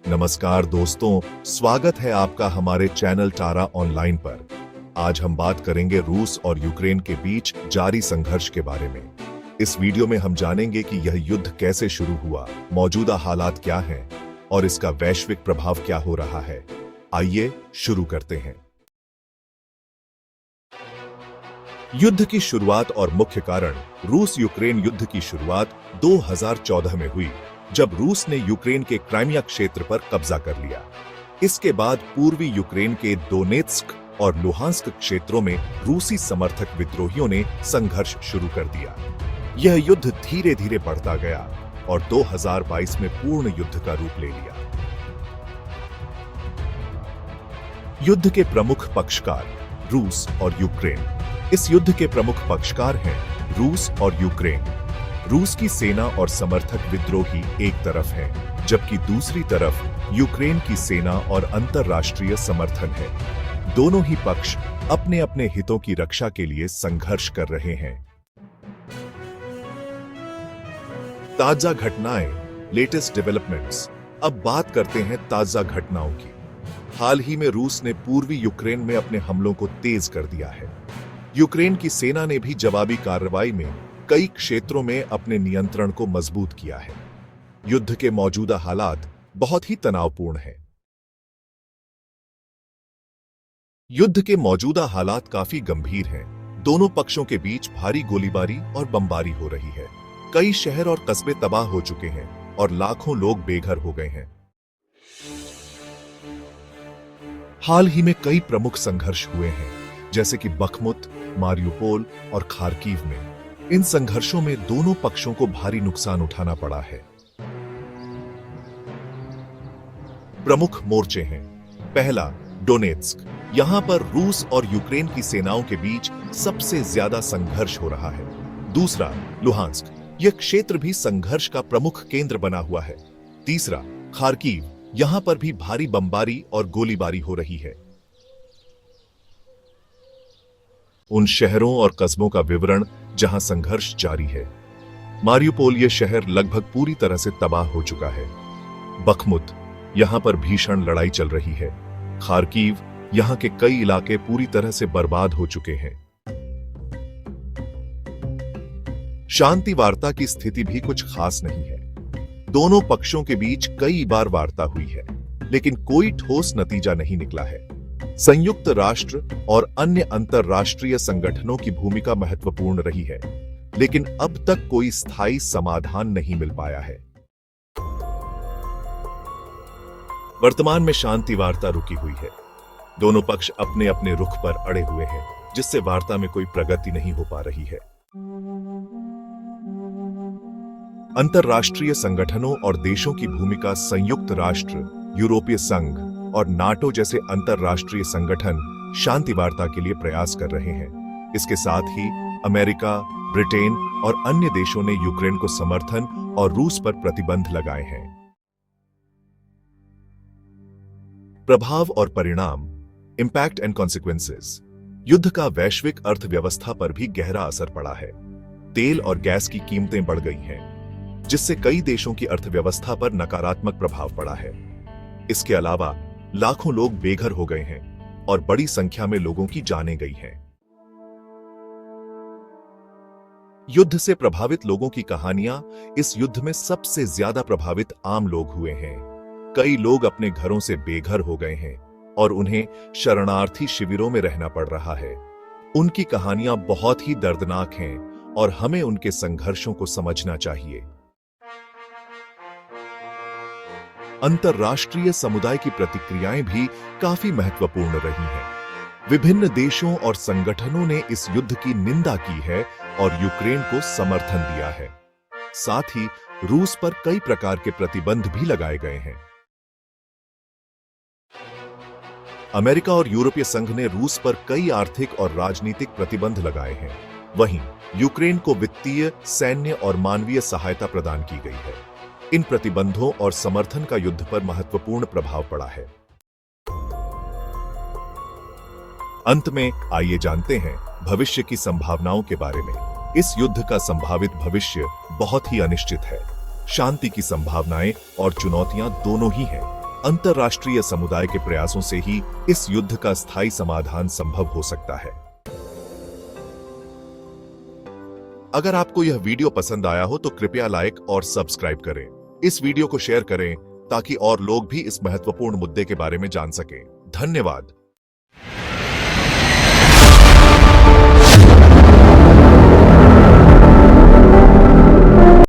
नमस्कार दोस्तों, स्वागत है आपका हमारे चैनल टारा ऑनलाइन पर। आज हम बात करेंगे रूस और यूक्रेन के बीच जारी संघर्ष के बारे में। इस वीडियो में हम जानेंगे कि यह युद्ध कैसे शुरू हुआ, मौजूदा हालात क्या हैं और इसका वैश्विक प्रभाव क्या हो रहा है। आइए शुरू करते हैं। युद्ध की शुरुआत और मुख्य कारण। रूस यूक्रेन युद्ध की शुरुआत 2014 में हुई, जब रूस ने यूक्रेन के क्राइमिया क्षेत्र पर कब्जा कर लिया। इसके बाद पूर्वी यूक्रेन के दोनेत्स्क और लुहांस्क क्षेत्रों में रूसी समर्थक विद्रोहियों ने संघर्ष शुरू कर दिया। यह युद्ध धीरे धीरे बढ़ता गया और 2022 में पूर्ण युद्ध का रूप ले लिया। युद्ध के प्रमुख पक्षकार रूस और यूक्रेन। इस युद्ध के प्रमुख पक्षकार हैं रूस और यूक्रेन। रूस की सेना और समर्थक विद्रोही एक तरफ हैं, जबकि दूसरी तरफ यूक्रेन की सेना और अंतर्राष्ट्रीय समर्थन है। दोनों ही पक्ष अपने अपने हितों की रक्षा के लिए संघर्ष कर रहे हैं। ताजा घटनाएं, लेटेस्ट डेवलपमेंट्स। अब बात करते हैं ताजा घटनाओं की। हाल ही में रूस ने पूर्वी यूक्रेन में अपने हमलों को तेज कर दिया है। यूक्रेन की सेना ने भी जवाबी कार्रवाई में कई क्षेत्रों में अपने नियंत्रण को मजबूत किया है। युद्ध के मौजूदा हालात बहुत ही तनावपूर्ण हैं। युद्ध के मौजूदा हालात काफी गंभीर हैं। दोनों पक्षों के बीच भारी गोलीबारी और बमबारी हो रही है। कई शहर और कस्बे तबाह हो चुके हैं और लाखों लोग बेघर हो गए हैं। हाल ही में कई प्रमुख संघर्ष हुए हैं, जैसे कि बखमुत, मारियुपोल और खार्किव में। इन संघर्षों में दोनों पक्षों को भारी नुकसान उठाना पड़ा है। प्रमुख मोर्चे हैं। पहला, डोनेत्स्क। यहां पर रूस और यूक्रेन की सेनाओं के बीच सबसे ज्यादा संघर्ष हो रहा है। दूसरा, लुहांस्क। यह क्षेत्र भी संघर्ष का प्रमुख केंद्र बना हुआ है। तीसरा, खार्किव। यहां पर भी भारी बमबारी और गोलीबारी हो रही है। उन शहरों और कस्बों का विवरण जहां संघर्ष जारी है। मारियुपोल, यह शहर लगभग पूरी तरह से तबाह हो चुका है। बखमुत, यहां पर भीषण लड़ाई चल रही है। खार्किव, यहां के कई इलाके पूरी तरह से बर्बाद हो चुके हैं। शांति वार्ता की स्थिति भी कुछ खास नहीं है। दोनों पक्षों के बीच कई बार वार्ता हुई है, लेकिन कोई ठोस नतीजा नहीं निकला है। संयुक्त राष्ट्र और अन्य अंतर्राष्ट्रीय संगठनों की भूमिका महत्वपूर्ण रही है, लेकिन अब तक कोई स्थायी समाधान नहीं मिल पाया है। वर्तमान में शांति वार्ता रुकी हुई है। दोनों पक्ष अपने अपने रुख पर अड़े हुए हैं, जिससे वार्ता में कोई प्रगति नहीं हो पा रही है। अंतर्राष्ट्रीय संगठनों और देशों की भूमिका। संयुक्त राष्ट्र, यूरोपीय संघ और नाटो जैसे अंतर्राष्ट्रीय संगठन शांति वार्ता के लिए प्रयास कर रहे हैं। इसके साथ ही अमेरिका, ब्रिटेन और अन्य देशों ने यूक्रेन को समर्थन और रूस पर प्रतिबंध लगाए हैं। प्रभाव और परिणाम, इंपैक्ट एंड कॉन्सिक्वेंसेस। युद्ध का वैश्विक अर्थव्यवस्था पर भी गहरा असर पड़ा है। तेल और गैस की कीमतें बढ़ गई हैं, जिससे कई देशों की अर्थव्यवस्था पर नकारात्मक प्रभाव पड़ा है। इसके अलावा लाखों लोग बेघर हो गए हैं और बड़ी संख्या में लोगों की जानें गई हैं। युद्ध से प्रभावित लोगों की कहानियां। इस युद्ध में सबसे ज्यादा प्रभावित आम लोग हुए हैं। कई लोग अपने घरों से बेघर हो गए हैं और उन्हें शरणार्थी शिविरों में रहना पड़ रहा है। उनकी कहानियां बहुत ही दर्दनाक हैं और हमें उनके संघर्षों को समझना चाहिए। अंतर्राष्ट्रीय समुदाय की प्रतिक्रियाएं भी काफी महत्वपूर्ण रही हैं। विभिन्न देशों और संगठनों ने इस युद्ध की निंदा की है और यूक्रेन को समर्थन दिया है। साथ ही रूस पर कई प्रकार के प्रतिबंध भी लगाए गए हैं। अमेरिका और यूरोपीय संघ ने रूस पर कई आर्थिक और राजनीतिक प्रतिबंध लगाए हैं। वहीं यूक्रेन को वित्तीय, सैन्य और मानवीय सहायता प्रदान की गई है। इन प्रतिबंधों और समर्थन का युद्ध पर महत्वपूर्ण प्रभाव पड़ा है। अंत में आइए जानते हैं भविष्य की संभावनाओं के बारे में। इस युद्ध का संभावित भविष्य बहुत ही अनिश्चित है। शांति की संभावनाएं और चुनौतियां दोनों ही हैं। अंतर्राष्ट्रीय समुदाय के प्रयासों से ही इस युद्ध का स्थायी समाधान संभव हो सकता है। अगर आपको यह वीडियो पसंद आया हो तो कृपया लाइक और सब्सक्राइब करें। इस वीडियो को शेयर करें ताकि और लोग भी इस महत्वपूर्ण मुद्दे के बारे में जान सकें। धन्यवाद।